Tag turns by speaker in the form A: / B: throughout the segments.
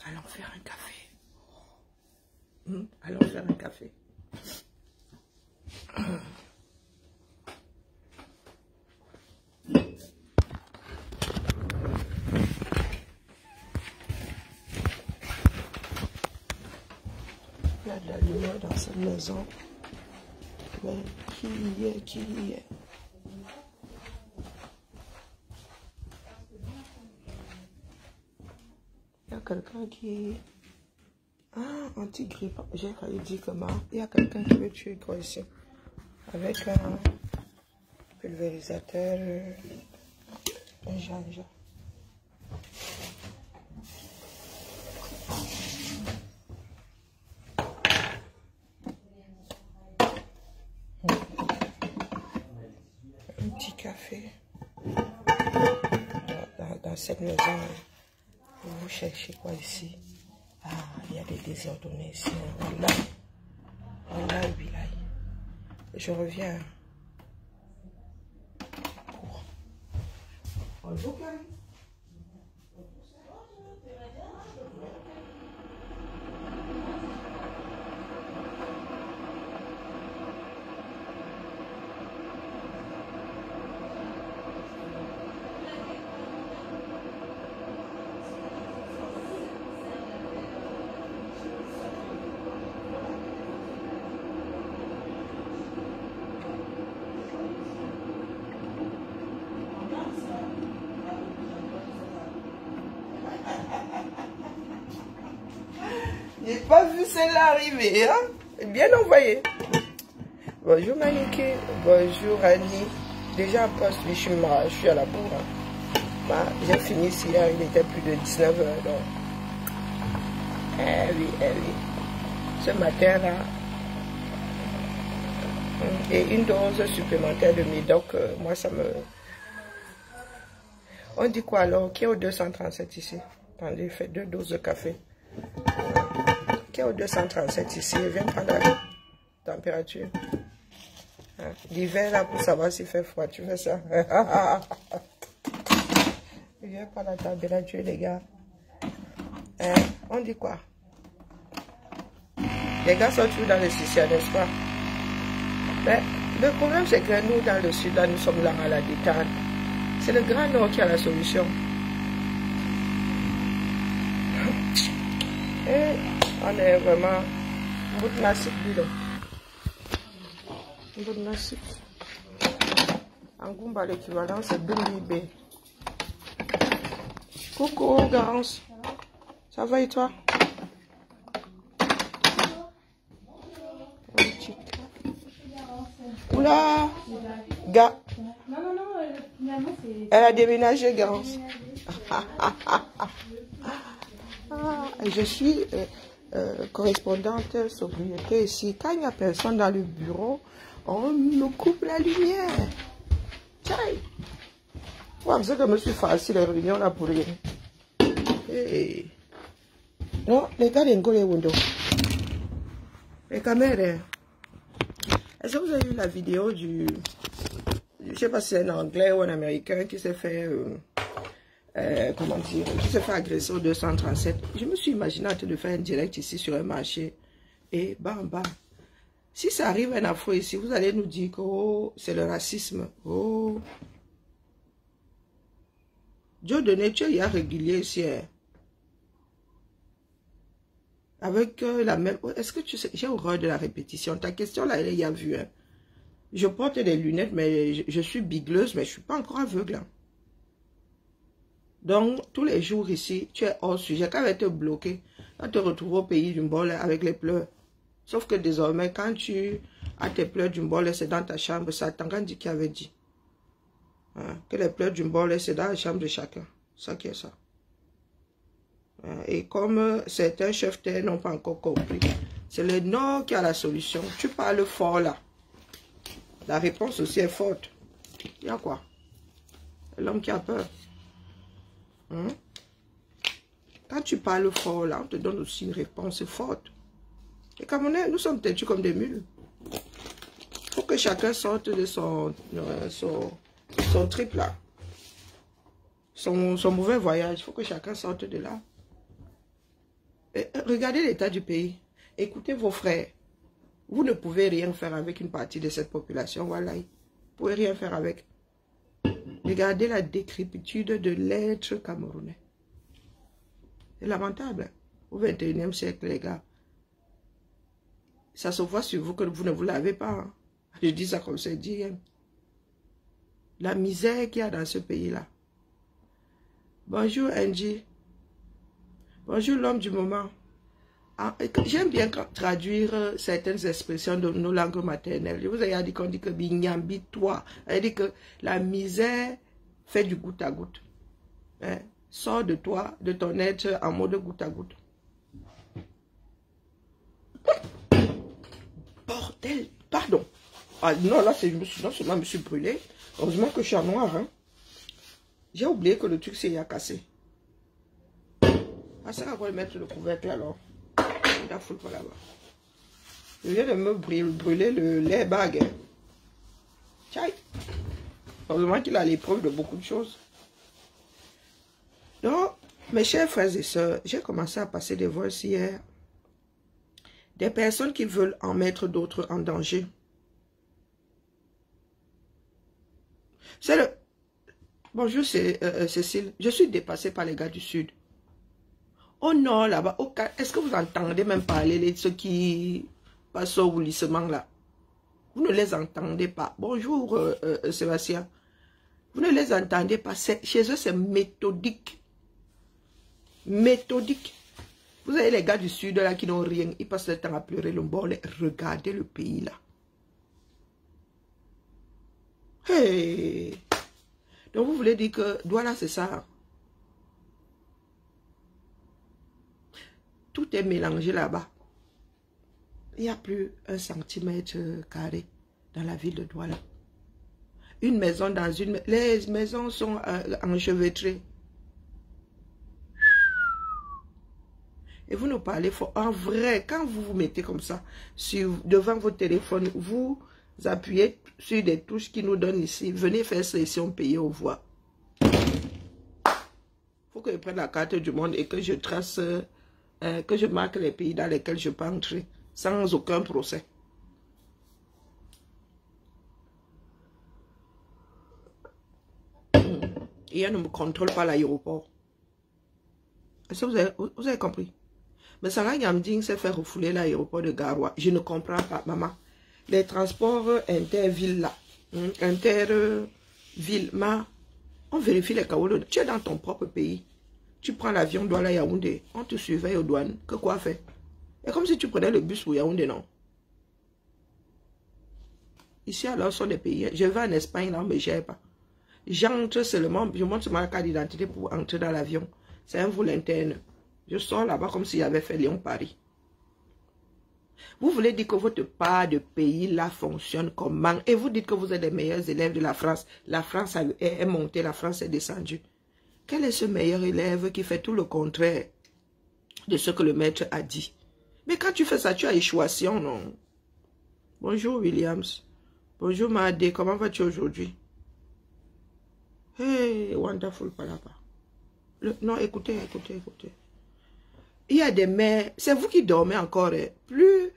A: Allons faire un café. Allons faire un café. Il y a de la lumière dans cette maison. Mais qui y est, qui y est? Il y a quelqu'un qui... Ah, anti-grippe. J'ai failli dire comment. Il y a quelqu'un qui veut tuer quoi ici. Avec un pulvérisateur. Un gingembre. Un petit café. Dans cette maison, vous cherchez quoi ici? Ah, il y a des désordonnés ici. Voilà. Voilà, Bilal. Je reviens. Bonjour, Karine. J'ai pas vu celle-là arriver, hein? Bien envoyé. Bonjour Maniké, bonjour Annie. Déjà en poste, je suis à la bourre. Hein. Bah, j'ai fini ici, hein, il était plus de 19 h. Donc. Eh oui, eh oui. Ce matin là. Et une dose supplémentaire de médoc, moi ça me... On dit quoi alors? Qui est au 237 ici? Attendez, faites 2 doses de café. Qui est au 237 ici? Je viens prendre la température. Hein? L'hiver là pour savoir s'il fait froid, tu fais ça. Je viens prendre la température les gars. Hein? On dit quoi? Les gars sont toujours dans le souci, n'est-ce pas? Mais le problème c'est que nous dans le sud là nous sommes là à la détente. C'est le Grand Nord qui a la solution. Et on est vraiment bout de nassif bidon. Bout de nassif. En Goumba, l'équivalent c'est Bimbi. Coucou Garance. Ça va et toi? Oula! Gars. Non, elle a déménagé, Garance. Je suis correspondante sobriété ici. Quand il n'y a personne dans le bureau, on me coupe la lumière. Tiens. Ouais, c'est que je me suis facile les réunions là pour rien. Hey. Non, les gars, les windows. Les caméras. Est-ce que vous avez vu la vidéo du... Je ne sais pas si c'est un Anglais ou un Américain qui s'est fait... comment dire, qui se fait agresser au 237. Je me suis imaginé en train de faire un direct ici sur un marché. Et bam, bam. Si ça arrive un afro ici, vous allez nous dire que oh, c'est le racisme. Oh. Dieu de nature, il y a régulier ici. Hein. Avec la même... Est-ce que tu sais... J'ai horreur de la répétition. Ta question, là, elle y a vu. Hein. Je porte des lunettes, mais je suis bigleuse, mais je ne suis pas encore aveugle. Hein. Donc, tous les jours ici, tu es hors sujet. Quand tu es bloqué, quand tu te retrouves au pays du bol avec les pleurs. Sauf que désormais, quand tu as tes pleurs du bol, c'est dans ta chambre. Ça t'en dit qui avait dit. Hein, que les pleurs du bol, c'est dans la chambre de chacun. Ça qui est ça. Hein, et comme certains chefs terre n'ont pas encore compris, c'est le Nord qui a la solution. Tu parles fort là. La réponse aussi est forte. Il y a quoi? L'homme qui a peur. Hein? Quand tu parles fort là, on te donne aussi une réponse forte. Les Camerounais, nous sommes têtus comme des mules. Il faut que chacun sorte de son trip là. Son mauvais voyage. Il faut que chacun sorte de là. Regardez l'état du pays. Écoutez vos frères. Vous ne pouvez rien faire avec une partie de cette population. Voilà. Vous ne pouvez rien faire avec. Regardez la décrépitude de l'être camerounais. C'est lamentable. Au 21e siècle, les gars. Ça se voit sur vous que vous ne vous lavez pas. Hein. Je dis ça comme c'est dit. Hein. La misère qu'il y a dans ce pays-là. Bonjour Angie. Bonjour l'homme du moment. Ah, j'aime bien traduire certaines expressions de nos langues maternelles. Je vous ai dit qu'on dit que binyambi toi. Elle dit que la misère fait du goutte à goutte. Hein? Sors de toi, de ton être en mode goutte à goutte. Bordel, pardon. Ah, non, là, non seulement je me suis brûlé. Heureusement que je suis en noir. Hein. J'ai oublié que le truc s'est cassé. Ah, ça va mettre le couvercle alors. La foule pas là-bas. Je viens de me brûler l'airbag. Hein. Tchaï. Heureusement qu'il a l'épreuve de beaucoup de choses. Donc, mes chers frères et sœurs, j'ai commencé à passer des voices hier. Des personnes qui veulent en mettre d'autres en danger. C'est le... Bonjour, c'est Cécile. Je suis dépassée par les gars du Sud. Au nord, là-bas, est-ce que vous entendez même parler de ceux qui passent au roulissement là? Vous ne les entendez pas. Bonjour, Sébastien. Vous ne les entendez pas. Chez eux, c'est méthodique. Méthodique. Vous avez les gars du Sud là qui n'ont rien. Ils passent le temps à pleurer le bol. Regardez le pays là. Hey! Donc vous voulez dire que Douala, c'est ça? Tout est mélangé là-bas. Il n'y a plus 1 centimètre carré dans la ville de Douala. Une maison dans une... Les maisons sont enchevêtrées. Et vous nous parlez fort. En vrai, quand vous vous mettez comme ça, devant votre téléphone, vous appuyez sur des touches qui nous donnent ici. Venez faire sélection pays aux voix. Il faut que je prenne la carte du monde et que je trace... que je marque les pays dans lesquels je peux entrer sans aucun procès. Et elle ne me contrôle pas l'aéroport. Est-ce que vous avez compris? Mais Sarah Yamding s'est fait refouler l'aéroport de Garoua. Je ne comprends pas, maman. Les transports intervilles là, intervilles, on vérifie les kaoulos. Tu es dans ton propre pays. Tu prends l'avion Douala Yaoundé, on te surveille aux douanes. Que quoi faire? Et comme si tu prenais le bus pour Yaoundé, non? Ici, alors, ce sont des pays. Je vais en Espagne, là, on ne me gère pas. J'entre seulement, je montre ma carte d'identité pour entrer dans l'avion. C'est un vol interne. Je sors là-bas comme si j'avais fait Lyon-Paris. Vous voulez dire que votre part de pays là fonctionne comment? Et vous dites que vous êtes les meilleurs élèves de la France. La France est montée, la France est descendue. Quel est ce meilleur élève qui fait tout le contraire de ce que le maître a dit? Mais quand tu fais ça, tu as échouation, non? Bonjour Williams. Bonjour Madé, comment vas-tu aujourd'hui? Hey, wonderful palapa. Non, écoutez. Il y a des mères, c'est vous qui dormez encore. Hein. Plus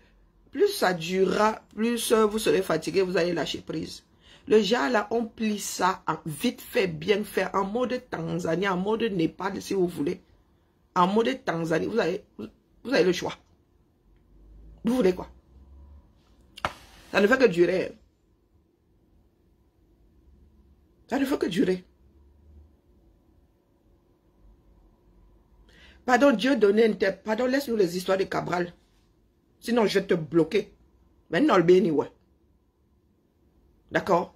A: ça durera, plus vous serez fatigué, vous allez lâcher prise. Le genre là, on plie ça en vite fait, bien fait, en mode Tanzanie, en mode Népal, si vous voulez. En mode Tanzanie, vous avez le choix. Vous voulez quoi? Ça ne fait que durer. Ça ne fait que durer. Pardon, Dieu donnait une tête. Pardon, laisse-nous les histoires de Cabral. Sinon, je vais te bloquer. Maintenant, le béni, ouais. D'accord?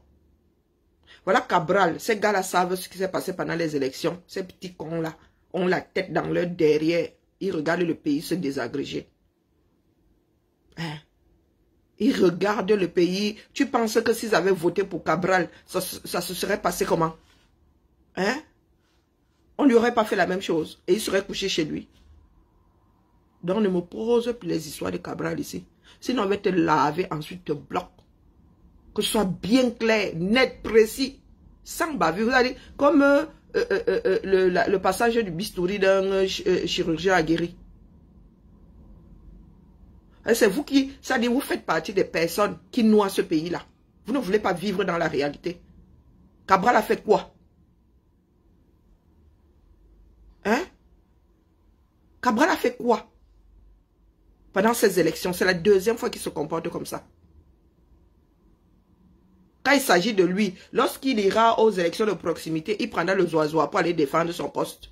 A: Voilà Cabral. Ces gars-là savent ce qui s'est passé pendant les élections. Ces petits cons-là ont la tête dans leur derrière. Ils regardent le pays se désagréger. Hein? Ils regardent le pays. Tu penses que s'ils avaient voté pour Cabral, ça se serait passé comment? Hein? On ne lui aurait pas fait la même chose. Et il serait couché chez lui. Donc ne me pose plus les histoires de Cabral ici. Sinon on va te laver, ensuite te bloque. Que ce soit bien clair, net, précis. Sans bavure. Vous allez, comme le passage du bistouri d'un chirurgien aguerri. C'est vous qui, ça dit, vous faites partie des personnes qui noient ce pays-là. Vous ne voulez pas vivre dans la réalité. Cabral a fait quoi? Hein? Cabral a fait quoi? Pendant ces élections, c'est la deuxième fois qu'il se comporte comme ça. Quand il s'agit de lui, lorsqu'il ira aux élections de proximité, il prendra le zoiseau pour aller défendre son poste.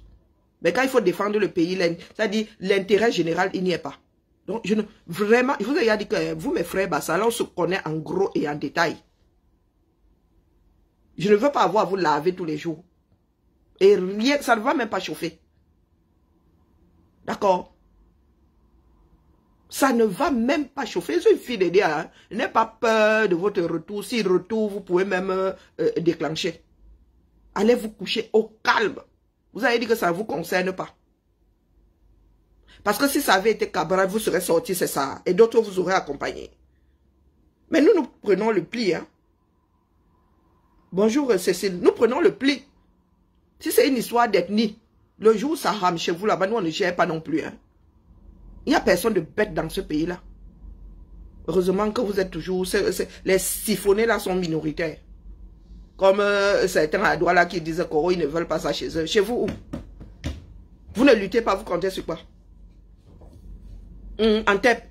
A: Mais quand il faut défendre le pays, c'est-à-dire l'intérêt général, il n'y est pas. Donc, vraiment, je vous ai dit que vous, mes frères Bassala, on se connaît en gros et en détail. Je ne veux pas avoir à vous laver tous les jours. Et rien, ça ne va même pas chauffer. D'accord? Ça ne va même pas chauffer. Je suis une fille de Dieu. Hein? N'ayez pas peur de votre retour. S'il retourne, vous pouvez même déclencher. Allez vous coucher au calme. Vous avez dit que ça ne vous concerne pas. Parce que si ça avait été Cabral, vous serez sorti, c'est ça. Et d'autres vous auraient accompagné. Mais nous prenons le pli. Hein? Bonjour Cécile. Nous prenons le pli. Si c'est une histoire d'ethnie, le jour où ça rame chez vous là-bas, nous on ne gère pas non plus. Hein? Il n'y a personne de bête dans ce pays-là. Heureusement que vous êtes toujours... les siphonnés là sont minoritaires. Comme certains à droite là qui disent qu'ils ne veulent pas ça chez eux. Chez vous, où? Vous ne luttez pas, vous comptez sur quoi? En tête.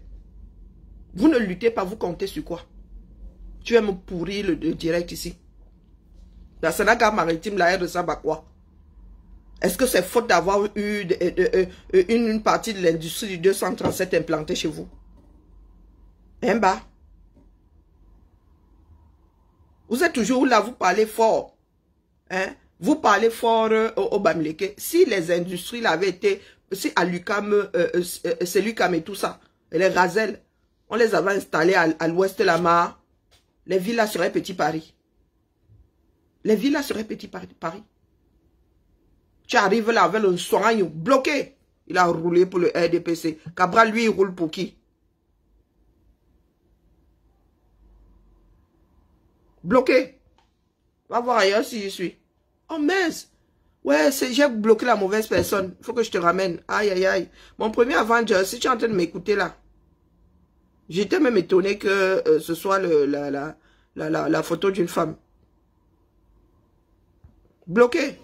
A: Vous ne luttez pas, vous comptez sur quoi? Tu vas me pourrir le direct ici. La Sénégal maritime, la RSA, bah quoi? Est-ce que c'est faute d'avoir eu une partie de l'industrie du 237 implantée chez vous? Hein, bah? Vous êtes toujours là, vous parlez fort. Hein? Vous parlez fort au Bamileke. Si les industries l'avaient été, si à l'UQAM, c'est l'UQAM et tout ça, et les Razel, on les avait installés à l'ouest de la Mare, les villas seraient Petit Paris. Les villas seraient Petit Paris. Tu arrives là avec le soin bloqué. Il a roulé pour le RDPC. Cabral, lui, il roule pour qui? Bloqué. Va voir ailleurs si je suis. Oh mince. Ouais, j'ai bloqué la mauvaise personne. Il faut que je te ramène. Aïe, aïe, aïe. Mon premier Avenger, si tu es en train de m'écouter là, j'étais même étonné que ce soit la photo d'une femme. Bloqué.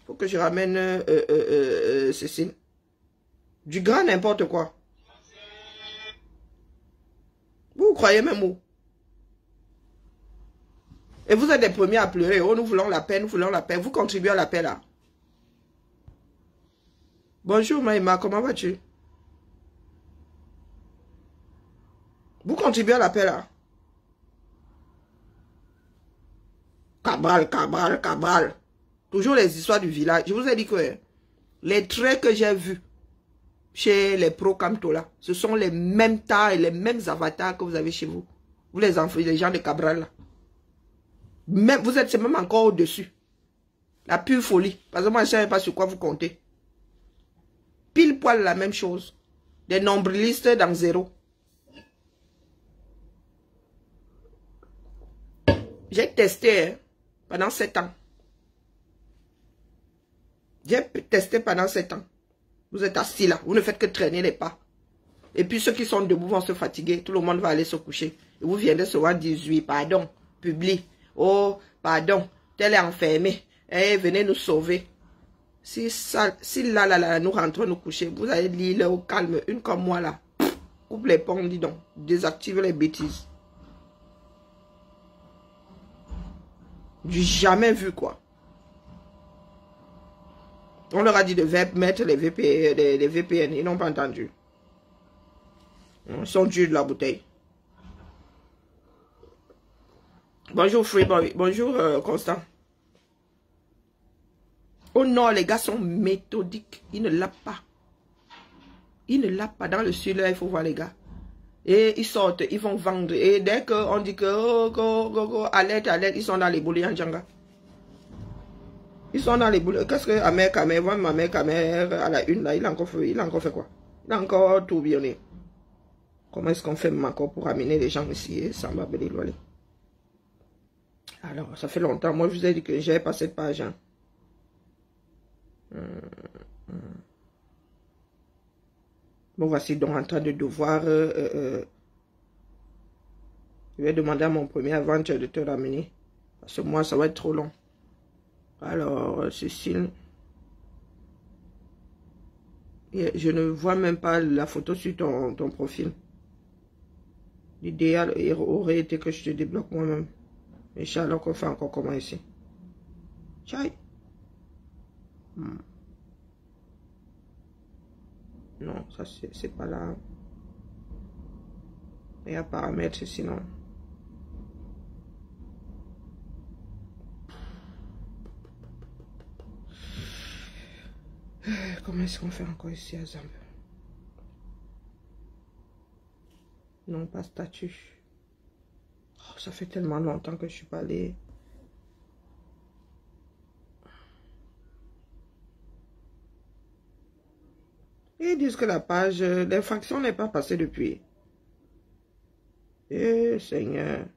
A: Faut que je ramène Cécile. Du grand n'importe quoi. Vous croyez même où? Et vous êtes les premiers à pleurer. Oh, nous voulons la paix, nous voulons la paix. Vous contribuez à la paix là. Bonjour Maïma, comment vas-tu? Vous contribuez à la paix là. Cabral, Cabral, Cabral. Toujours les histoires du village. Je vous ai dit que les traits que j'ai vus chez les pro-Camtola, ce sont les mêmes tas et les mêmes avatars que vous avez chez vous. Vous les enfants, les gens de Cabral là. Même, vous êtes même encore au-dessus. La pure folie. Parce que moi, je ne sais pas sur quoi vous comptez. Pile poil la même chose. Des nombrilistes dans zéro. J'ai testé hein, pendant 7 ans. J'ai testé pendant 7 ans. Vous êtes assis là. Vous ne faites que traîner les pas. Et puis ceux qui sont debout vont se fatiguer. Tout le monde va aller se coucher. Et vous viendrez se voir 18. Pardon. Publie. Oh, pardon. Tel est enfermé. Eh, venez nous sauver. Si là, nous rentrons nous coucher, vous allez lire au calme. Une comme moi là. Coupe les ponts, dis donc. Désactive les bêtises. J'ai jamais vu quoi. On leur a dit de mettre les VPN. Ils n'ont pas entendu. Ils sont durs de la bouteille. Bonjour Freeboy. Bonjour Constant. Oh non, les gars sont méthodiques. Ils ne l'ont pas. Ils ne l'ont pas. Dans le sud, là, il faut voir les gars. Et ils sortent, ils vont vendre. Et dès qu'on dit que, oh, alerte, alerte, ils sont dans les boulets en Djanga. Ils sont dans les boulets. Qu'est-ce que Amer Kamer, ma mère Kamer, à la une, là, il a encore fait quoi? Il a encore tourbillonné. Comment est-ce qu'on fait encore pour amener les gens ici? Ça m'a belé loin. Alors, ça fait longtemps. Moi, je vous ai dit que j'ai pas cette page. Hein. Bon, voici donc en train de devoir... je vais demander à mon premier avant-hier de te ramener. Parce que moi, ça va être trop long. Alors, Cécile... Je ne vois même pas la photo sur ton profil. L'idéal aurait été que je te débloque moi-même. Mais alors qu'on fait encore comment ici. Tchai. Non, ça c'est pas là. Il y a paramètres sinon. Comment est-ce qu'on fait encore ici à Zambie? Non, pas statut. Oh, ça fait tellement longtemps que je suis pas allée. Ils disent que la page d'infraction n'est pas passée depuis. Eh Seigneur.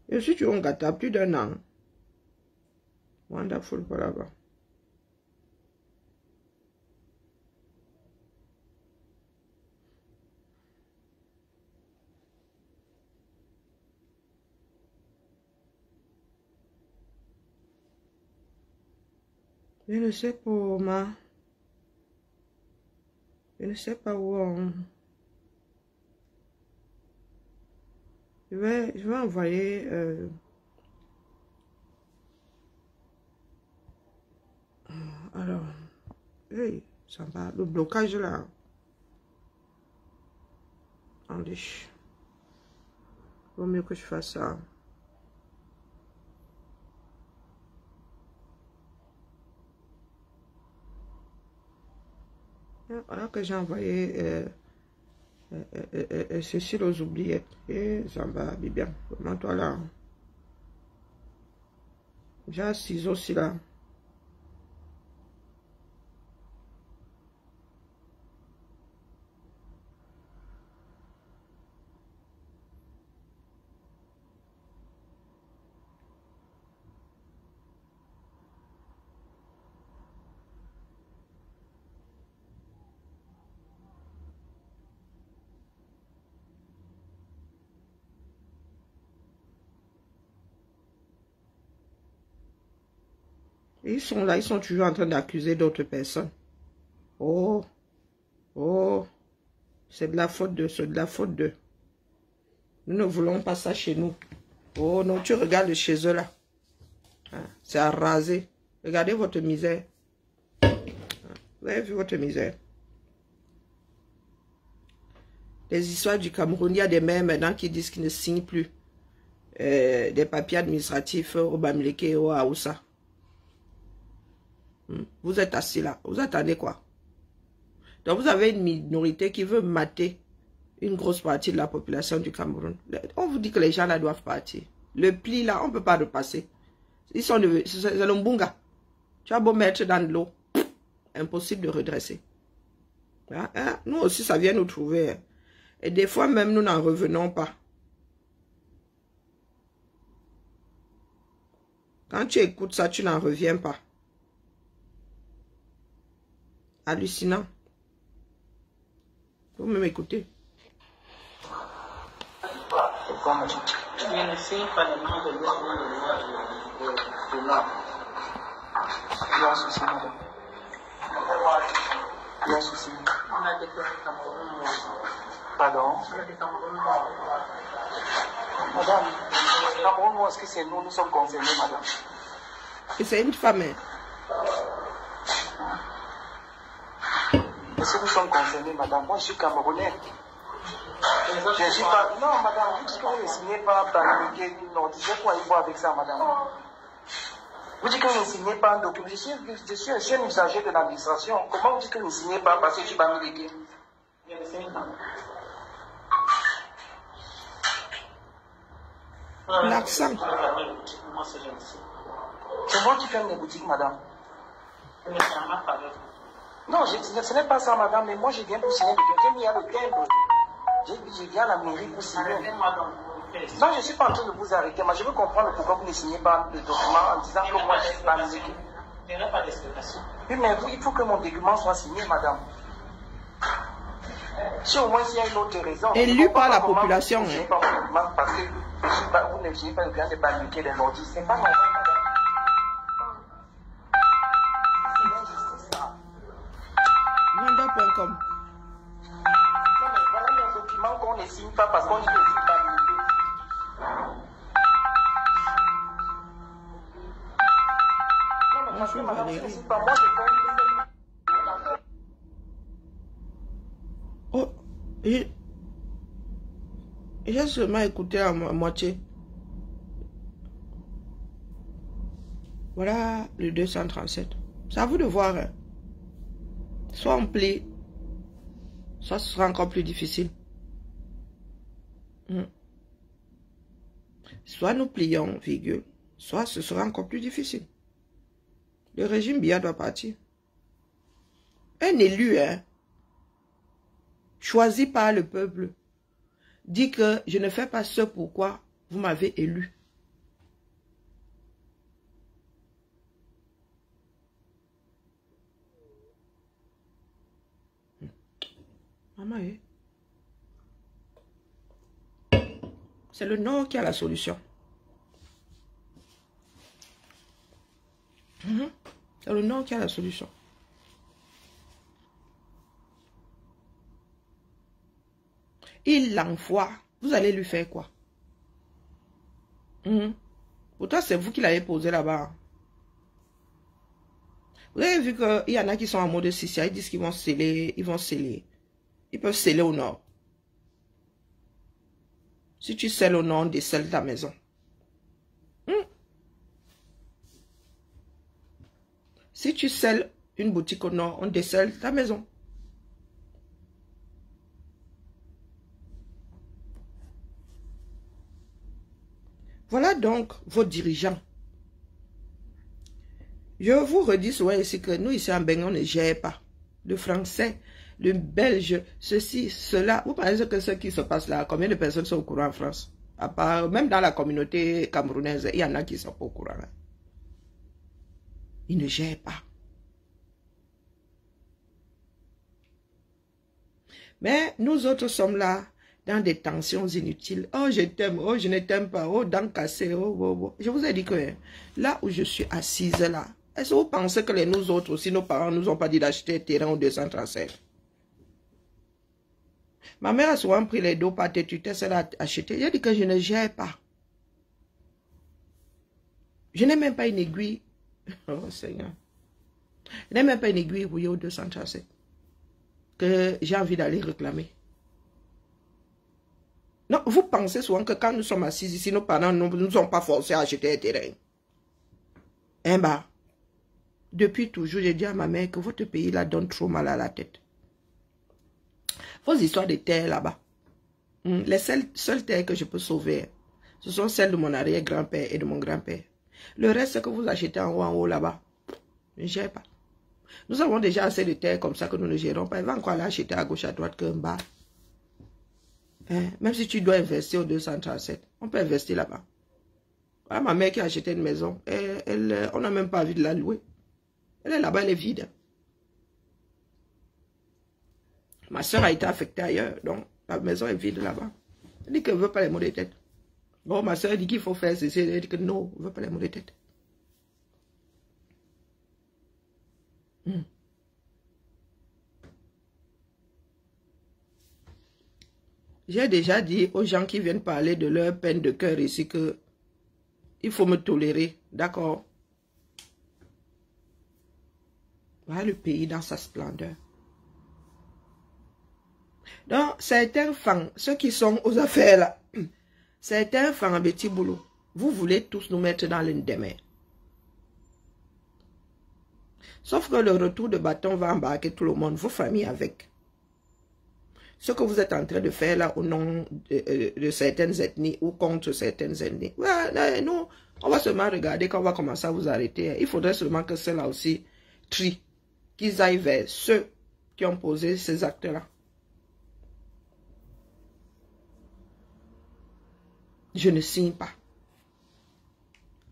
A: Et si tu as gâté plus d'un an. Wonderful forever. Je ne sais pas où, je ne sais pas où on... Je vais envoyer... Alors... Hey, ça va. Le blocage là. Attendez. Il vaut mieux que je fasse ça. Voilà que j'ai envoyé Cécile aux oubliettes. Et ça va bien. Vraiment toi là. J'ai un ciseau aussi là. Ils sont là, ils sont toujours en train d'accuser d'autres personnes. Oh, oh, c'est de la faute de, c'est de la faute de. Nous ne voulons pas ça chez nous. Oh non, tu regardes chez eux là. Hein, c'est à raser. Regardez votre misère. Vous avez vu votre misère. Les histoires du Cameroun, il y a des mères maintenant qui disent qu'ils ne signent plus des papiers administratifs au Bamileke et au Aoussa. Vous êtes assis là. Vous attendez quoi? Donc vous avez une minorité qui veut mater une grosse partie de la population du Cameroun. On vous dit que les gens là doivent partir. Le pli là, on ne peut pas repasser. Ils sont c'est le mbunga. Tu as beau mettre dans de l'eau, impossible de redresser. Hein? Nous aussi, ça vient nous trouver. Et des fois même, nous n'en revenons pas. Quand tu écoutes ça, tu n'en reviens pas. Hallucinant. Vous même écouter.
B: Je ne sais pas le nom de l'autre. Il y a un souci, madame. Il y a un souci. On a déclaré Cameroun. Pardon? On a déclaré Cameroun. Madame, Cameroun, est-ce que c'est nous, nous sommes concernés, madame?
A: Et c'est une femme.
B: Est-ce que nous sommes concernés, madame? Moi, je suis Camerounais. Je ne suis pas... Non, madame, vous dites que vous ne signez pas Bamileke. Non, disez quoi il faut avec ça, madame? Vous dites que vous ne signez pas un document. Je suis un usager de l'administration. Comment vous dites que vous ne signez pas parce que je suis Bamileke?
A: L'accent.
B: C'est moi qui ferme les boutiques, madame. Non, ce n'est pas ça, madame, mais moi je viens pour signer. J'ai mis à le timbre. Je viens à la mairie pour signer. Non, je ne suis pas en train de vous arrêter, mais je veux comprendre pourquoi vous ne signez pas le document en disant que moi je suis pas musique. Il n'y a pas d'explication. Oui, mais vous, il faut que mon document soit signé, madame. Si au moins il y a une autre raison.
A: Élu par la population.
B: Parce que vous ne gérez pas le plan de paniquer des nordistes. C'est pas normal, madame.
A: Mandat.com.
B: Non, mais voilà les documents qu'on ne signe pas parce qu'on dit que c'est pas limité. Non, mais parce que madame, je ne signe pas. Moi, je fais
A: Oh, j'ai seulement écouté à moitié. Voilà le 237. C'est à vous de voir. Hein. Soit on plie, soit ce sera encore plus difficile. Soit nous plions, virgule, soit ce sera encore plus difficile. Le régime Biya doit partir. Un élu, hein, choisi par le peuple, dit que je ne fais pas ce pourquoi vous m'avez élu. Maman, c'est le Nord qui a la solution. C'est le Nord qui a la solution. Il l'envoie. Vous allez lui faire quoi? Pourtant, c'est vous qui l'avez posé là-bas. Vous avez vu qu'il y en a qui sont en mode Sissia. Ils disent qu'ils vont sceller. Ils vont sceller. Ils peuvent sceller au nord. Si tu scelles au nord, on décèle ta maison. Si tu scelles une boutique au nord, on décèle ta maison. Voilà donc vos dirigeants. Je vous redis souvent ici que nous, ici en Bengue, on ne gère pas. Le français, le belge, ceci, cela. Vous pensez que ce qui se passe là, combien de personnes sont au courant en France? À part, même dans la communauté camerounaise, il y en a qui ne sont pas au courant. Là. Ils ne gèrent pas. Mais nous autres sommes là dans des tensions inutiles. Oh, je t'aime, oh, je ne t'aime pas, oh, dents cassées, oh, oh, oh. Je vous ai dit que là où je suis assise là, est-ce que vous pensez que nous autres aussi, nos parents nous ont pas dit d'acheter un terrain au 237? Ma mère a souvent pris les dos par tête, elle a acheté. Elle a dit que je ne gère pas. Je n'ai même pas une aiguille. Oh Seigneur. Je n'ai même pas une aiguille rouillée au 237 que j'ai envie d'aller réclamer. Non, vous pensez souvent que quand nous sommes assis ici, nos parents ne nous ont pas forcés à acheter un terrain. Hein, bah, depuis toujours, j'ai dit à ma mère que votre pays là donne trop mal à la tête. Vos histoires de terre là-bas, les seules terres que je peux sauver, ce sont celles de mon arrière-grand-père et de mon grand-père. Le reste que vous achetez en haut là-bas, je ne gère pas. Nous avons déjà assez de terres comme ça que nous ne gérons pas. Il va encore aller acheter à gauche, à droite qu'un bas. Hein? Même si tu dois investir au 237, on peut investir là-bas. Voilà, ma mère qui a acheté une maison, on n'a même pas envie de la louer. Elle est là-bas, elle est vide. Ma soeur a été affectée ailleurs, donc la maison est vide là-bas. Elle dit qu'elle ne veut pas les mots de tête. Bon, ma soeur dit qu'il faut faire ceci, elle dit que non, elle ne veut pas les mots de tête. J'ai déjà dit aux gens qui viennent parler de leur peine de cœur ici que il faut me tolérer, d'accord? Voilà le pays dans sa splendeur. Donc, certains fans, ceux qui sont aux affaires là, certains fans en petit boulot, vous voulez tous nous mettre dans l'indemne. Sauf que le retour de bâton va embarquer tout le monde, vos familles avec. Ce que vous êtes en train de faire là au nom de certaines ethnies ou contre certaines ethnies. Ouais, nous, on va seulement regarder quand on va commencer à vous arrêter. Il faudrait seulement que ceux-là aussi trient, qu'ils aillent vers ceux qui ont posé ces actes-là. Je ne signe pas.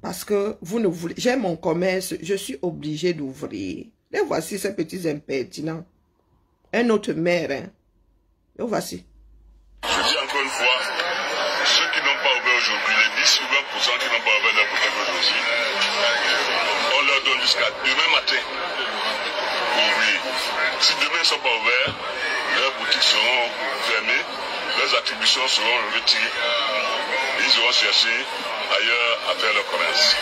A: Parce que vous ne voulez... J'ai mon commerce, je suis obligé d'ouvrir. Et voici ces petits impertinents. Un autre maire, hein. Et voici.
C: Je dis encore une fois, ceux qui n'ont pas ouvert aujourd'hui, les 10 ou 20% qui n'ont pas ouvert leur boutique aujourd'hui, on leur donne jusqu'à demain matin pour ouvrir. Si demain ils ne sont pas ouverts, leurs boutiques seront fermées, leurs attributions seront retirées. Ils iront chercher ailleurs à faire leur commerce.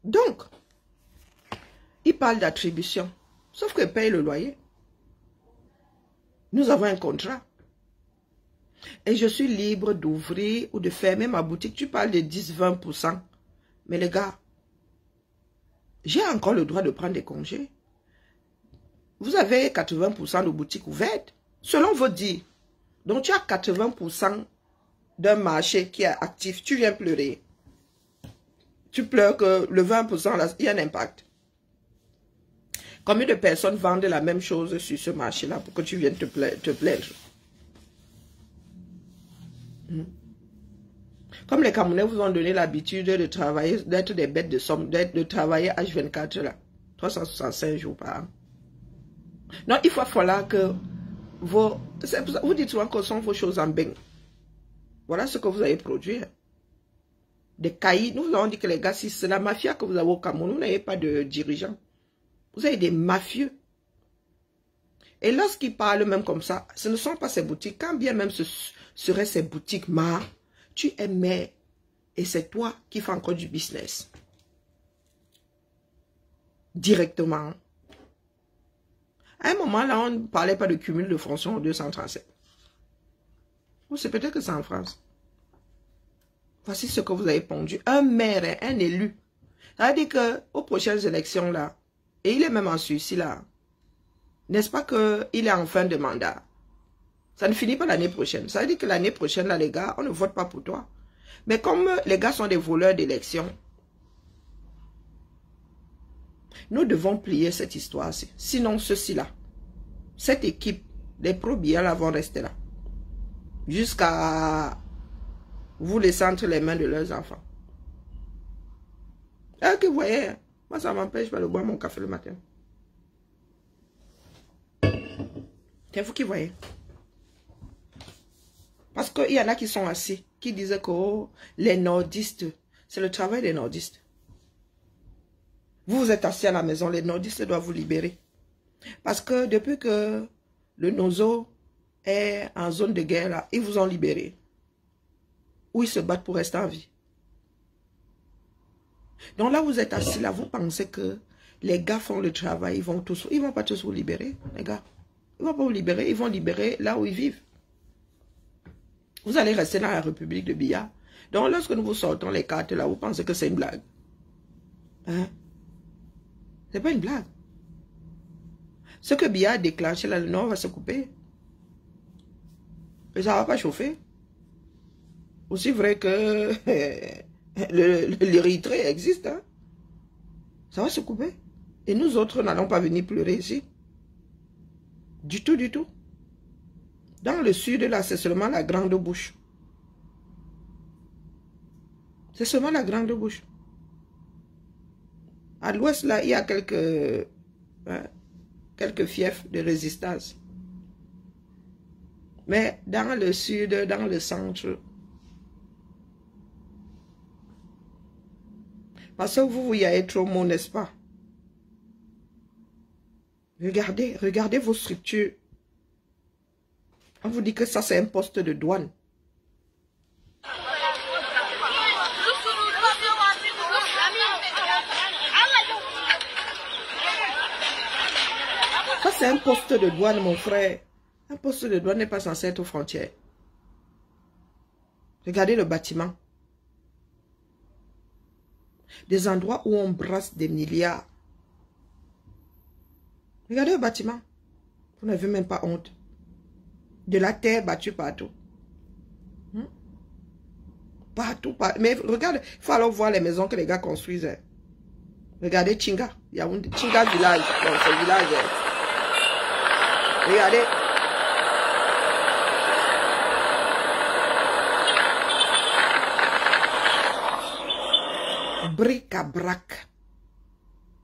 A: Donc, il parle d'attribution, sauf qu'ils payent le loyer. Nous avons un contrat. Et je suis libre d'ouvrir ou de fermer ma boutique. Tu parles de 10-20%. Mais les gars, j'ai encore le droit de prendre des congés. Vous avez 80% de boutiques ouvertes, selon vos dires. Donc tu as 80% d'un marché qui est actif. Tu viens pleurer. Tu pleures que le 20%, là, il y a un impact. Combien de personnes vendent la même chose sur ce marché-là pour que tu viennes te plaindre? Comme les Camerounais vous ont donné l'habitude de travailler, d'être des bêtes de somme, de travailler H24 là, 365 jours par an. Non, il va falloir que vous dites souvent que ce sont vos choses en bain. Voilà ce que vous allez produire. Des cailloux, nous vous avons dit que les gars, si c'est la mafia que vous avez au Cameroun, vous n'avez pas de dirigeants. Vous avez des mafieux. Et lorsqu'ils parlent même comme ça, ce ne sont pas ces boutiques. Quand bien même ce seraient ces boutiques, tu es mère et c'est toi qui fais encore du business. Directement. À un moment, là, on ne parlait pas de cumul de fonctions en 237. Ou c'est peut-être que c'est en France. Voici ce que vous avez pondu. Un maire, un élu. Ça veut dire qu'aux prochaines élections, là, et il est même en sursis, là, n'est-ce pas qu'il est en fin de mandat? Ça ne finit pas l'année prochaine. Ça veut dire que l'année prochaine, là, les gars, on ne vote pas pour toi. Mais comme les gars sont des voleurs d'élections, nous devons plier cette histoire-ci. Sinon, ceci-là, cette équipe, les pro-billets là vont rester là. Jusqu'à vous laisser entre les mains de leurs enfants. Ah, que vous voyez, moi ça m'empêche pas de boire mon café le matin. C'est vous qui voyez. Parce qu'il y en a qui sont assis, qui disaient que oh, les nordistes, c'est le travail des nordistes. Vous êtes assis à la maison, les nordistes doivent vous libérer. Parce que depuis que le Nozo est en zone de guerre, là, ils vous ont libéré. Ou ils se battent pour rester en vie. Donc là, vous êtes assis là, vous pensez que les gars font le travail, ils vont pas tous vous libérer, les gars. Ils vont pas vous libérer, ils vont libérer là où ils vivent. Vous allez rester dans la République de Biya. Donc lorsque nous vous sortons les cartes là, vous pensez que c'est une blague. Hein? C'est pas une blague. Ce que Biya a déclenché là, le nord va se couper. Et ça va pas chauffer. Aussi vrai que l'Érythrée existe. Hein? Ça va se couper. Et nous autres n'allons pas venir pleurer ici. Du tout, du tout. Dans le sud, là, c'est seulement la grande bouche. C'est seulement la grande bouche. À l'ouest, là, il y a quelques fiefs de résistance. Mais dans le sud, dans le centre, parce que vous y avez trop mot, n'est-ce pas? Regardez vos structures. On vous dit que ça, c'est un poste de douane. Ça, c'est un poste de douane, mon frère. Un poste de douane n'est pas censé être aux frontières. Regardez le bâtiment. Des endroits où on brasse des milliards. Regardez le bâtiment. Vous n'avez même pas honte. De la terre battue partout. Partout, partout. Mais regarde, il faut alors voir les maisons que les gars construisent. Regardez Chinga. Il y a un Chinga village. Dans ce village. Regardez. Bric à brac.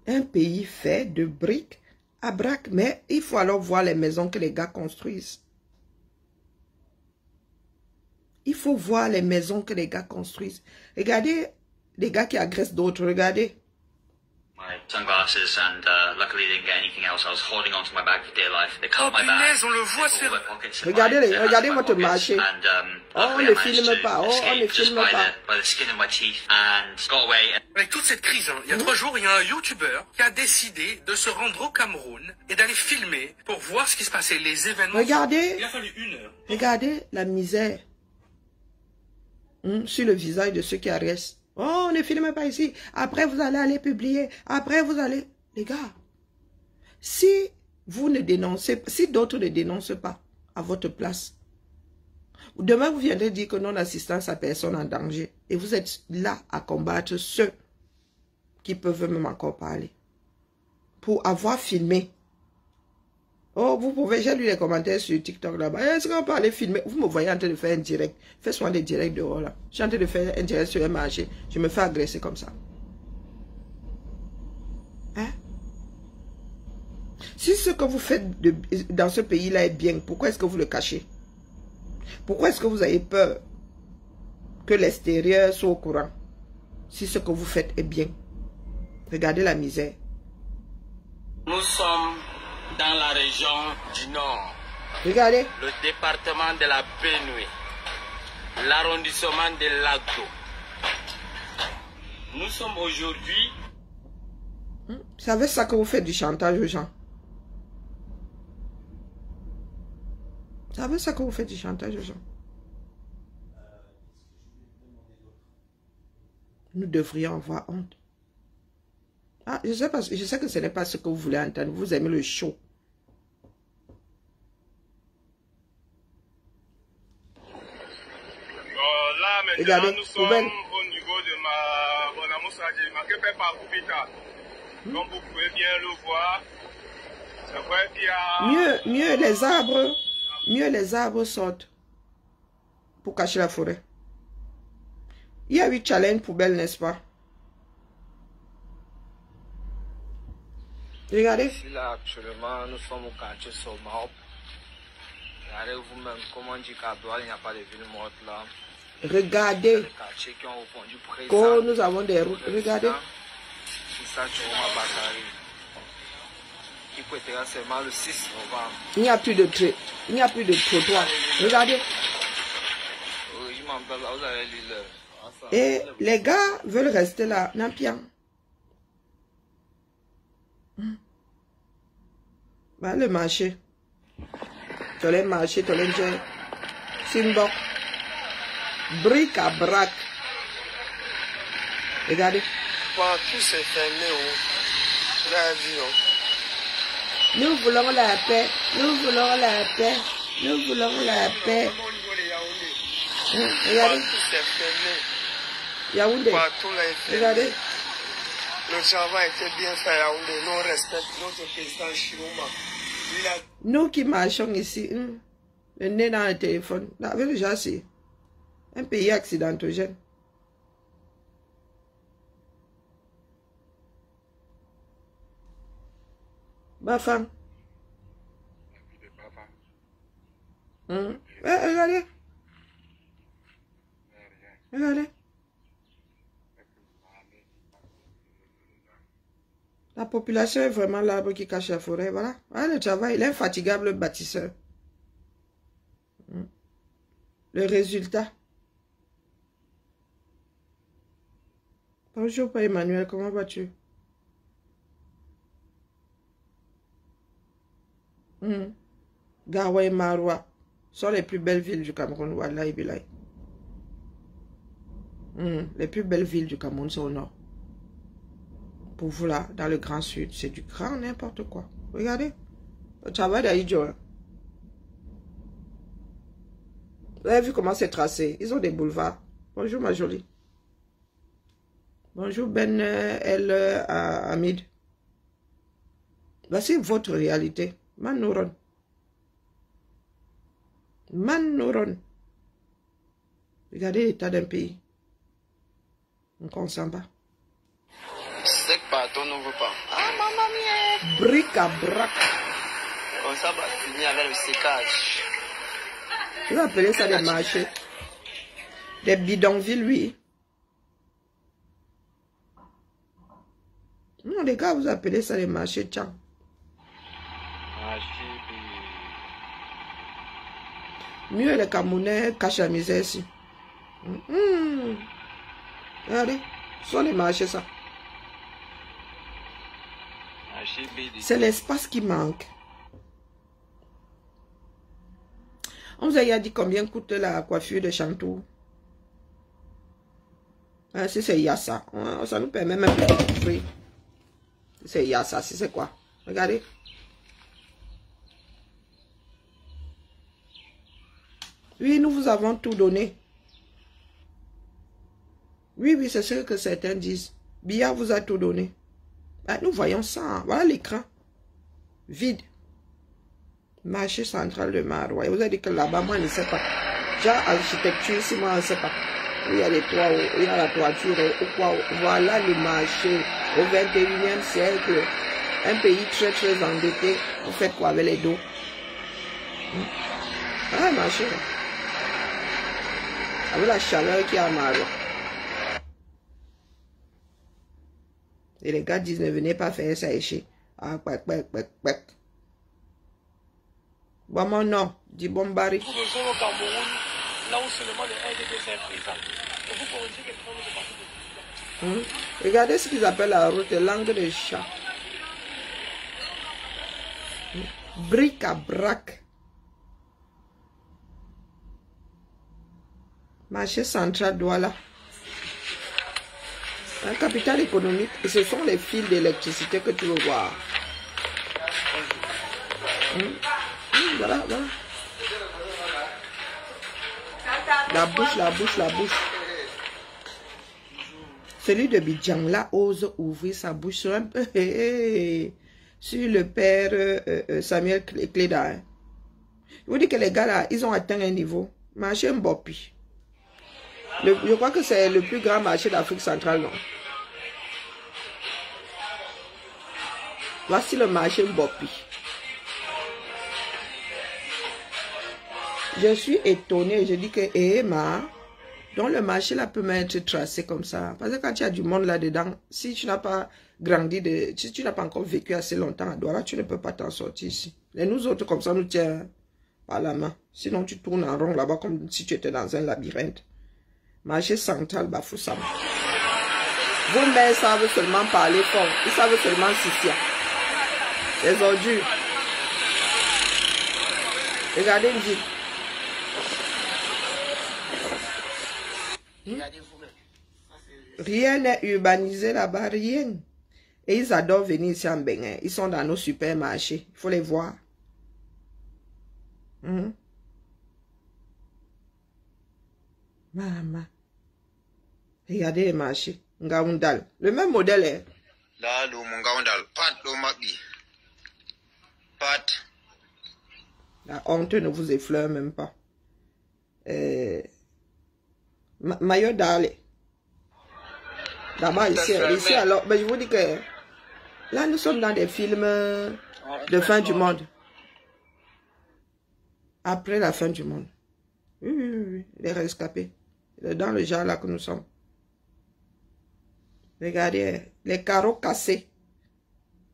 A: Un pays fait de briques À Brac, mais il faut alors voir les maisons que les gars construisent. Il faut voir les maisons que les gars construisent. Regardez les gars qui agressent d'autres, regardez.
D: My sunglasses and luckily they didn't get anything else. I was holding on to my bag for dear life. They cut my bag.
E: On le voit se faire.
A: Regardez, regardez votre marché. Oh, on ne filme pas. Oh, on ne filme pas.
E: Avec toute cette crise, il y a 3 jours, il y a un YouTuber qui a décidé de se rendre au Cameroun et d'aller filmer pour voir ce qui se passait, les événements.
A: Regardez.
E: Il a fallu 1 heure.
A: Regardez la misère sur le visage de ceux qui arrestent. Oh, ne filmez pas ici. Après, vous allez aller publier. Après, vous allez... Les gars, si vous ne dénoncez... Si d'autres ne dénoncent pas à votre place, demain, vous viendrez dire que non-assistance à personne en danger. Et vous êtes là à combattre ceux qui peuvent même encore parler. Pour avoir filmé. Oh, vous pouvez, j'ai lu les commentaires sur TikTok là-bas. Est-ce qu'on peut aller filmer? Vous me voyez en train de faire un direct. Fais soin des directs dehors là. Je suis en train de faire un direct sur un marché. Je me fais agresser comme ça. Hein? Si ce que vous faites dans ce pays-là est bien, pourquoi est-ce que vous le cachez? Pourquoi est-ce que vous avez peur que l'extérieur soit au courant? Si ce que vous faites est bien. Regardez la misère.
F: Nous sommes dans la région du Nord.
A: Regardez.
F: Le département de la Benue. L'arrondissement de Lagdo. Nous sommes aujourd'hui...
A: C'est avec ça que vous faites du chantage aux gens. C'est avec ça que vous faites du chantage aux gens. Nous devrions avoir honte. Ah, je sais que ce n'est pas ce que vous voulez entendre. Vous aimez le show.
C: Là, maintenant,
A: regardez,
C: nous sommes au niveau de ma Bonamoussa, qui fait par Koubita. Comme vous pouvez bien le voir, c'est vrai qu'il y a...
A: Mieux les arbres sortent pour cacher la forêt. Il y a eu challenge poubelle, n'est-ce pas? Regardez.
G: Ici, là, actuellement, nous sommes au quartier Somao. Regardez vous-même, comment on dit qu'à Douala, il n'y a pas de ville morte là.
A: Regardez.
G: Les quartiers qui ont répondu présent.
A: Quand nous avons des routes, regardez.
G: C'est ça, tu vois, Bakari. Qui peut être seulement le 6 novembre.
A: Il n'y a plus de trait. Il n'y a plus de trottoir. Regardez.
G: Oui, je m'appelle là, vous avez lu le...
A: Et les gars veulent rester là, Nampian. Bah, le marché. Tu les marchés, tu les gens. Simbok. Bric à brac. Regardez.
G: Tout s'est fermé, vous avez vu,
A: Nous voulons la paix. Nous voulons la paix. Nous voulons la paix. Regardez.
G: Tout s'est fermé.
A: Yaoundé.
G: Partout là,
A: Regardez.
G: Le travail était bien fait à Yaoundé. Nous on respecte notre président Chiroma.
A: Nous qui marchons ici, le nez dans le téléphone, là, avec le gens, c'est un pays accidentogène. Bafang. Regardez. Regardez. La population est vraiment l'arbre qui cache la forêt. Voilà. Voilà le travail. Il est infatigable, le bâtisseur. Le résultat. Bonjour, Père Emmanuel. Comment vas-tu? Gawa et Maroua sont les plus belles villes du Cameroun. Wallahi billahi. Les plus belles villes du Cameroun sont au nord. Pour vous là, dans le Grand Sud, c'est du grand n'importe quoi. Regardez. Le travail d'Aïdjo. Vous avez vu comment c'est tracé? Ils ont des boulevards. Bonjour ma jolie. Bonjour Ben El Hamid. Voici votre réalité. Manouron. Manouron. Regardez l'état d'un pays. On ne consent pas.
F: Sec partout, on n'ouvre pas. Ah, maman mia.
A: Bric à brac.
F: On ça va finir avec le sécage.
A: Vous appelez ça des marchés. Des bidonvilles, oui. Non, les gars, vous appelez ça des marchés, tiens. Mieux les Camerounais cachent la misère ici. Regardez, ce sont les marchés, ça. C'est l'espace qui manque. On vous a dit combien coûte la coiffure de Chantou. Si c'est Yassa, ça nous permet même de couvrir. C'est Yassa, si c'est quoi? Regardez. Oui, nous vous avons tout donné. Oui, oui, c'est ce que certains disent. Bia vous a tout donné. Ah, nous voyons ça. Voilà l'écran. Vide. Marché central de Marois. Vous avez dit que là-bas, moi, je ne sais pas. Déjà, architecture, si moi, je ne sais pas. Il y a les toits, il y a la toiture, ou quoi. Voilà le marché. Au 21e siècle, un pays très, très endetté. Vous faites quoi avec les dos? Ah, marché. Avec la chaleur qui a à Marois. Et les gars disent, ne venez pas faire ça ici. Ah, quack. Bon, mon nom, dit Bombari.
G: Nous sommes au Cameroun, là où seulement les RDPC est présent. Et vous corrigez quelque chose de partout.
A: Regardez ce qu'ils appellent la route, langue de chat. Bric à brac. Marché central Douala. Un capital économique, et ce sont les fils d'électricité que tu veux voir. Voilà. La bouche. Celui de Bidjan là ose ouvrir sa bouche sur un peu sur le père Samuel Cléda. Je vous dis que les gars là, ils ont atteint un niveau. Marché Mbopi. Je crois que c'est le plus grand marché d'Afrique centrale, non? Voici le marché Mbopi. Je suis étonnée, je dis que Emma, donc le marché là peut être tracé comme ça. Parce que quand il y a du monde là-dedans, si tu n'as pas grandi, si tu n'as pas encore vécu assez longtemps à Douala, tu ne peux pas t'en sortir ici. Et nous autres, comme ça, nous tiens par la main. Sinon, tu tournes en rond là-bas comme si tu étais dans un labyrinthe. Marché central Bafoussam. Vos mères savent seulement parler fort. Ils savent seulement sifia. Les ordures. Regardez une ville. Rien n'est urbanisé là-bas, rien. Et ils adorent venir ici en Bénin. Ils sont dans nos supermarchés. Il faut les voir. Maman. Regardez les marchés. Ngaoundal. Le même modèle est.
F: Là, le Ngaoundal. Pat, le Mabi. Pat.
A: La honte ne vous effleure même pas. Maillot d'Arle. D'abord ici alors, ben je vous dis que là nous sommes dans des films de fin du monde. Après la fin du monde. Oui, les rescapés. Dans le genre là que nous sommes. Regardez, les carreaux cassés.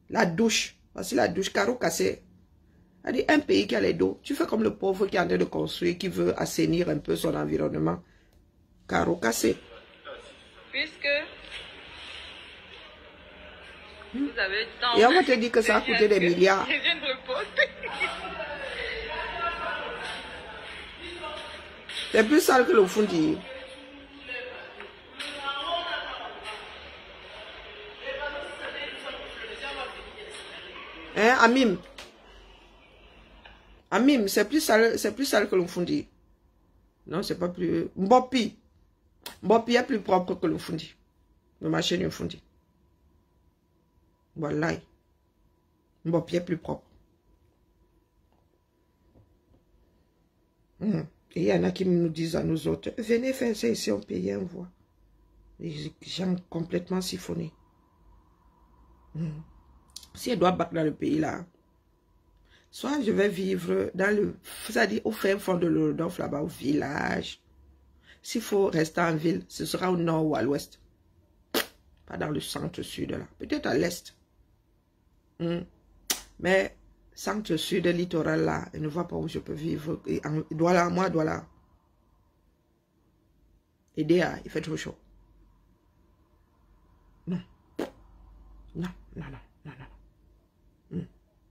A: La douche. Voici la douche, carreaux cassés. Un pays qui a les dos. Tu fais comme le pauvre qui est en train de construire, qui veut assainir un peu son environnement. Carreaux cassés.
H: Puisque vous avez tant...
A: Et on va te dire que ça a coûté des milliards.
H: Je viens de reposter.
A: C'est plus sale que le Fundi. Hein, Amim? Amim, c'est plus sale que le Fundi. Non, c'est pas plus... Mbopi. Mbopi est plus propre que le Fundi. Le marché du Fundi. Voilà. Mbopi est plus propre. Et il y en a qui nous disent à nous autres, venez faire ça ici, on paye un voix. Les gens complètement siphonnés. Si elle doit battre dans le pays là, soit je vais vivre dans le, c'est-à-dire au fin fond de l'Europe là-bas, au village. S'il faut rester en ville, ce sera au nord ou à l'ouest. Pas dans le centre-sud là. Peut-être à l'est. Mais centre-sud, littoral là, je ne vois pas où je peux vivre. Et Douala, moi, Douala. Et Déa, il fait trop chaud. Non. Non, non, non, non, non.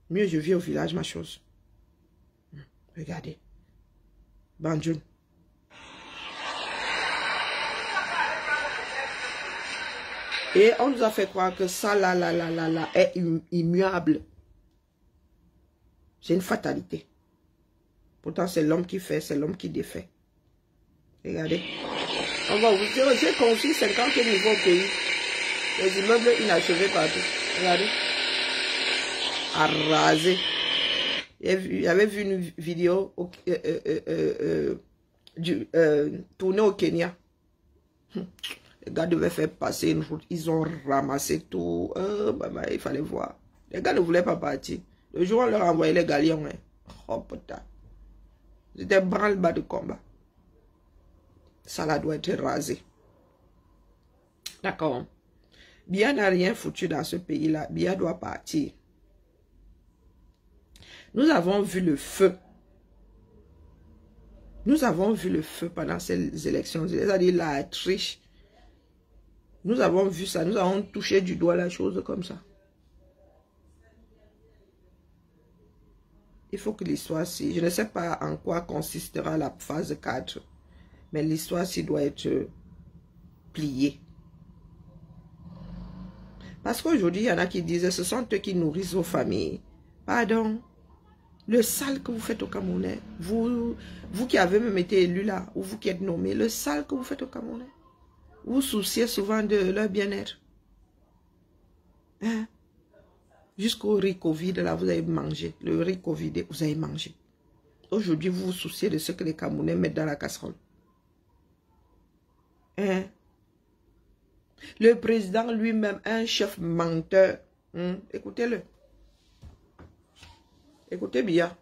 A: Mieux je vis au village, ma chose. Regardez. Banjoun. Et on nous a fait croire que ça, là, est immuable. C'est une fatalité. Pourtant, c'est l'homme qui fait, c'est l'homme qui défait. Regardez. On va vous dire, j'ai construit 50 niveaux au pays. Les immeubles inachevés partout. Regardez. Arrasé. Il avait vu une vidéo tournée au Kenya. Les gars devaient faire passer une route. Ils ont ramassé tout. Il fallait voir. Les gars ne voulaient pas partir. Le jour où on leur envoyait les galions. Oh putain. C'était branle-bas de combat. Ça là doit être rasé. D'accord. Biya n'a rien foutu dans ce pays-là. Biya doit partir. Nous avons vu le feu. Nous avons vu le feu pendant ces élections. C'est-à-dire la triche. Nous avons vu ça. Nous avons touché du doigt la chose comme ça. Il faut que l'histoire, si je ne sais pas en quoi consistera la phase 4, mais l'histoire, si doit être pliée. Parce qu'aujourd'hui, il y en a qui disent, ce sont eux qui nourrissent vos familles. Pardon. Le sale que vous faites au Camerounais, vous qui avez même été élu là, ou vous qui êtes nommé, le sale que vous faites au Camerounais, vous souciez souvent de leur bien-être. Hein? Jusqu'au riz Covid, là, vous avez mangé. Le riz Covid, vous avez mangé. Aujourd'hui, vous vous souciez de ce que les Camerounais mettent dans la casserole. Hein? Le président lui-même, un chef menteur. Écoutez-le. Écoutez bien.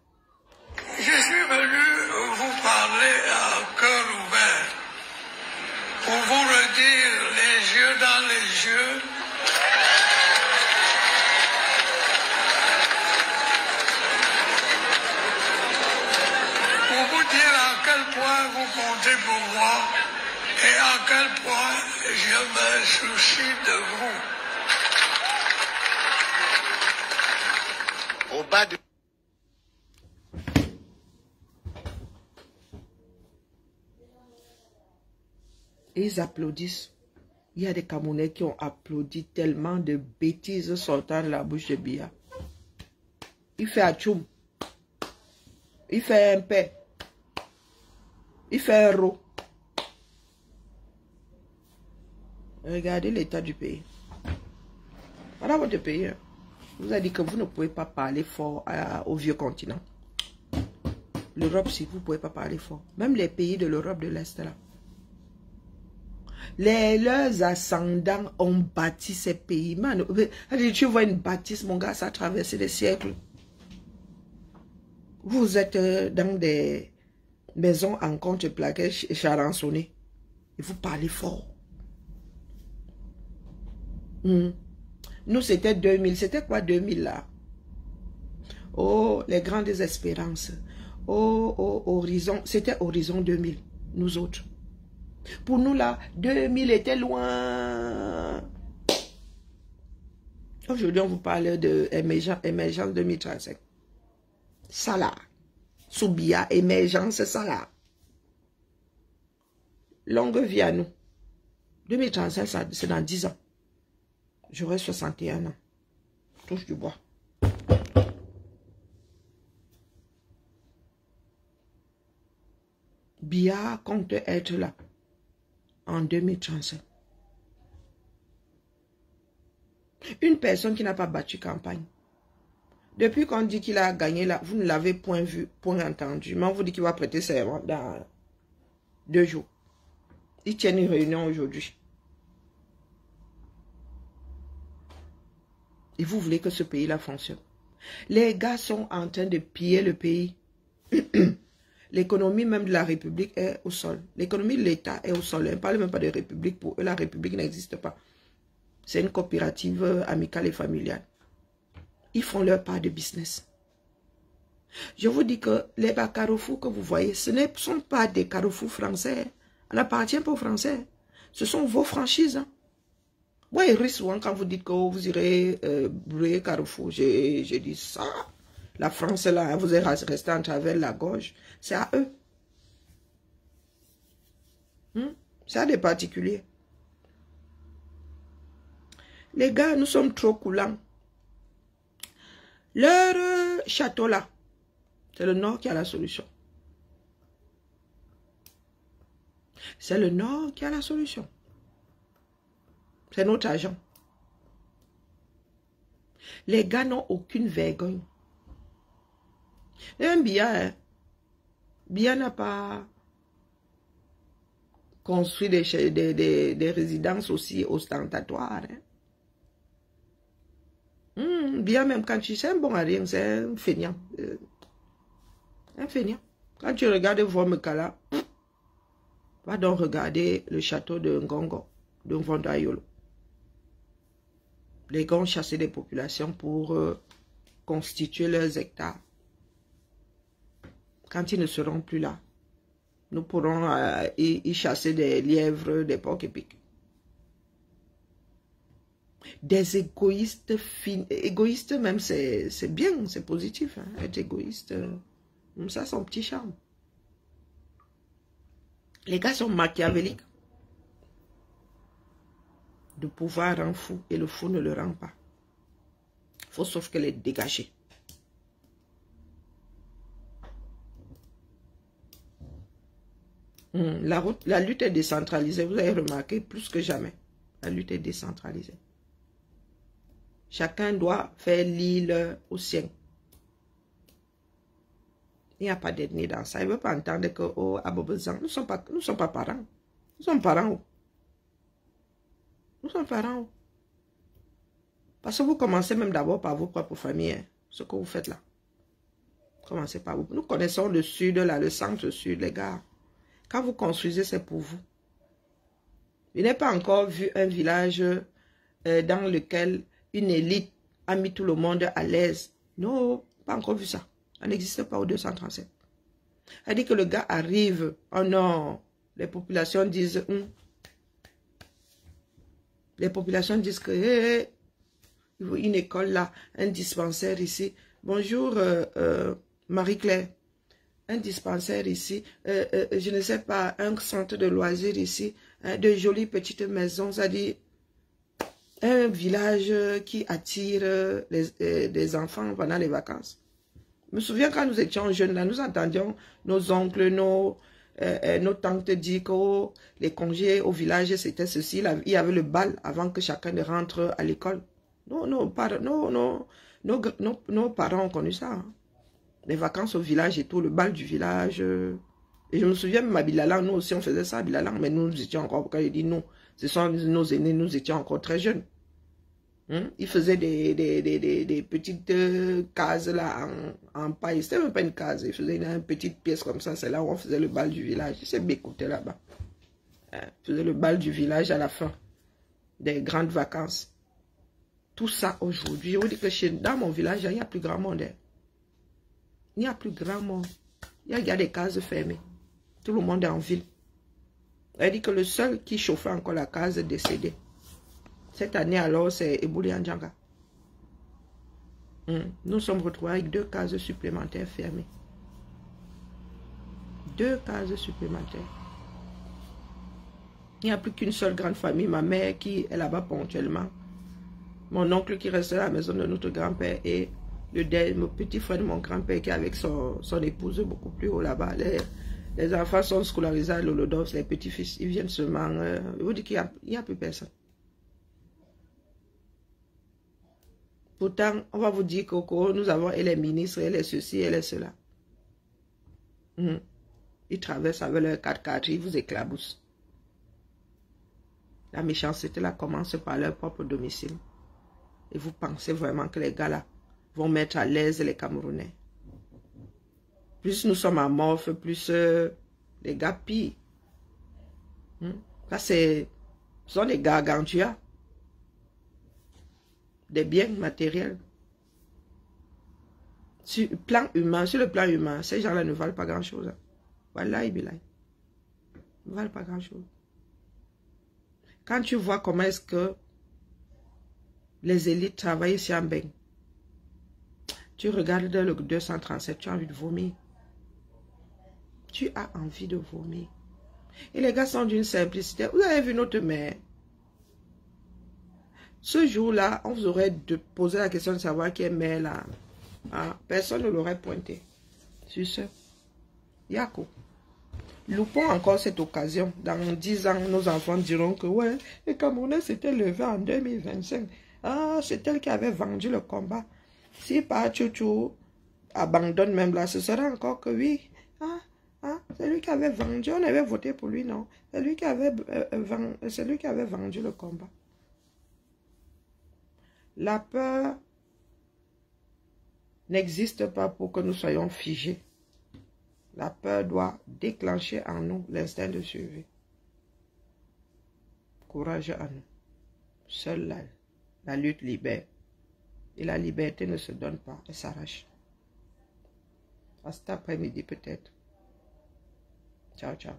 I: Je suis venu vous parler à cœur ouvert. Pour vous le dire, les yeux dans les yeux. Pour vous dire à quel point vous comptez pour moi et à quel point je me soucie de vous. Au bas de...
A: Ils applaudissent. Il y a des Camerounais qui ont applaudi tellement de bêtises sortant de la bouche de Biya. Il fait atchoum. Il fait un paix. Il fait un ro. Regardez l'état du pays. Voilà votre pays. Hein. Vous a dit que vous ne pouvez pas parler fort au vieux continent. L'Europe, si vous ne pouvez pas parler fort. Même les pays de l'Europe de l'Est là. Leurs ascendants ont bâti ces pays. Man, tu vois une bâtisse, mon gars, ça a traversé des siècles. Vous êtes dans des maisons en contreplaqué charançonnées. Et vous parlez fort. Nous, c'était 2000. C'était quoi 2000 là? Oh, les grandes espérances. Oh, Horizon. C'était Horizon 2000. Nous autres. Pour nous, là, 2000 était loin. Aujourd'hui, on vous parle de émergence 2035. Ça là. Sous Biya, émergence, ça là. Longue vie à nous. 2035, c'est dans 10 ans. J'aurai 61 ans. Touche du bois. Biya compte être là. En 2035. Une personne qui n'a pas battu campagne. Depuis qu'on dit qu'il a gagné là, vous ne l'avez point vu, point entendu. Mais on vous dit qu'il va prêter serment dans 2 jours. Il tient une réunion aujourd'hui. Et vous voulez que ce pays-là fonctionne. Les gars sont en train de piller le pays. L'économie même de la République est au sol. L'économie de l'État est au sol. On ne parle même pas de République. Pour eux, la République n'existe pas. C'est une coopérative amicale et familiale. Ils font leur part de business. Je vous dis que les carrefours que vous voyez, ce ne sont pas des carrefours français. On n'appartient pas aux Français. Ce sont vos franchises. Hein. Moi, il rit souvent quand vous dites que vous irez brûler Carrefour. J'ai dit ça. La France, là, vous êtes resté en travers la gorge. C'est à eux. C'est à des particuliers. Les gars, nous sommes trop coulants. Leur château, là, c'est le Nord qui a la solution. C'est le Nord qui a la solution. C'est notre agent. Les gars n'ont aucune vergogne. Même Biya, Biya n'a pas construit des résidences aussi ostentatoires. Biya même quand tu sais, bon à rien, c'est un feignant. Un feignant. Quand tu regardes Vomekala, va donc regarder le château de Ngongo, de Vondayolo. Les gars ont chassé des populations pour constituer leurs hectares. Quand ils ne seront plus là, nous pourrons y chasser des lièvres, des porcs-épics. Des égoïstes, égoïstes même, c'est bien, c'est positif. Hein, être égoïste, ça c'est son petit charme. Les gars sont machiavéliques. De pouvoir rend fou et le fou ne le rend pas. Il faut sauf que les dégager. La lutte est décentralisée. Vous avez remarqué plus que jamais. La lutte est décentralisée. Chacun doit faire l'île au sien. Il n'y a pas d'ethnie dans ça. Il ne veut pas entendre que oh, à Bobezan, nous ne sommes pas parents. Nous sommes parents. Nous sommes parents. Parce que vous commencez même d'abord par vos propres familles. Hein, ce que vous faites là. Commencez par vous. Nous connaissons le sud, là, le centre-sud, les gars. Quand vous construisez, c'est pour vous. Je n'ai pas encore vu un village dans lequel une élite a mis tout le monde à l'aise. Non, pas encore vu ça. Ça n'existe pas au 237. Elle dit que le gars arrive. Oh non, les populations disent... Les populations disent que hey, une école là, un dispensaire ici. Bonjour Marie-Claire. Un dispensaire ici. Je ne sais pas, un centre de loisirs ici. Hein, de jolies petites maisons. Ça dit un village qui attire des enfants pendant les vacances. Je me souviens quand nous étions jeunes là, nous entendions nos oncles, nos tantes dire que les congés au village c'était ceci, là, il y avait le bal avant que chacun ne rentre à l'école. Nos parents ont connu ça. Hein. Les vacances au village et tout, le bal du village. Et je me souviens même à Bilalang, nous aussi on faisait ça à Bilalang, mais nous étions encore, quand il dit non, ce sont nos aînés, nous étions encore très jeunes. Ils faisaient des petites cases là en paille. C'était même pas une case. Ils faisaient une petite pièce comme ça. C'est là où on faisait le bal du village. C'est bécouté là-bas. Ils faisaient le bal du village à la fin des grandes vacances. Tout ça aujourd'hui. Je vous dis que dans mon village, il n'y a plus grand monde. Hein. Il n'y a plus grand monde. Il y a des cases fermées. Tout le monde est en ville. Elle dit que le seul qui chauffait encore la case est décédé. Cette année, alors, c'est Ebouli Andjanga. Nous sommes retrouvés avec 2 cases supplémentaires fermées. 2 cases supplémentaires. Il n'y a plus qu'une seule grande famille. Ma mère qui est là-bas ponctuellement. Mon oncle qui reste à la maison de notre grand-père. Et le petit frère de mon grand-père qui est avec son épouse beaucoup plus haut là-bas. Les enfants sont scolarisés à l'Holodos, les petits-fils. Ils viennent seulement... je vous dis qu'il n'y a plus personne. Pourtant, on va vous dire que nous avons et les ministres, et les ceci, et les cela. Ils traversent avec leur 4x4, ils vous éclaboussent. La méchanceté là commence par leur propre domicile. Et vous pensez vraiment que les gars là vont mettre à l'aise les Camerounais. Plus nous sommes à Morphe, plus les gars pillent. Là, ce sont des gargantua. Des biens matériels. Sur le plan humain, ces gens-là ne valent pas grand-chose. Voilà, ils ne valent pas grand-chose. Quand tu vois comment est-ce que les élites travaillent ici en Beng, tu regardes le 237, tu as envie de vomir. Tu as envie de vomir. Et les gars sont d'une simplicité. Vous avez vu notre mère. Ce jour-là, on vous aurait posé la question de savoir qui est mère là. Ah, personne ne l'aurait pointé. Sur ce, Yako. Loupons encore cette occasion. Dans 10 ans, nos enfants diront que ouais, les Camerounais s'étaient levés en 2025. Ah, c'est elle qui avait vendu le combat. Si pas Chouchou abandonne même là, ce sera encore que oui. C'est lui qui avait vendu. On avait voté pour lui, non. C'est lui qui avait vendu le combat. La peur n'existe pas pour que nous soyons figés. La peur doit déclencher en nous l'instinct de survie. Courage à nous. Seule la lutte libère. Et la liberté ne se donne pas, elle s'arrache. À cet après-midi peut-être. Ciao, ciao.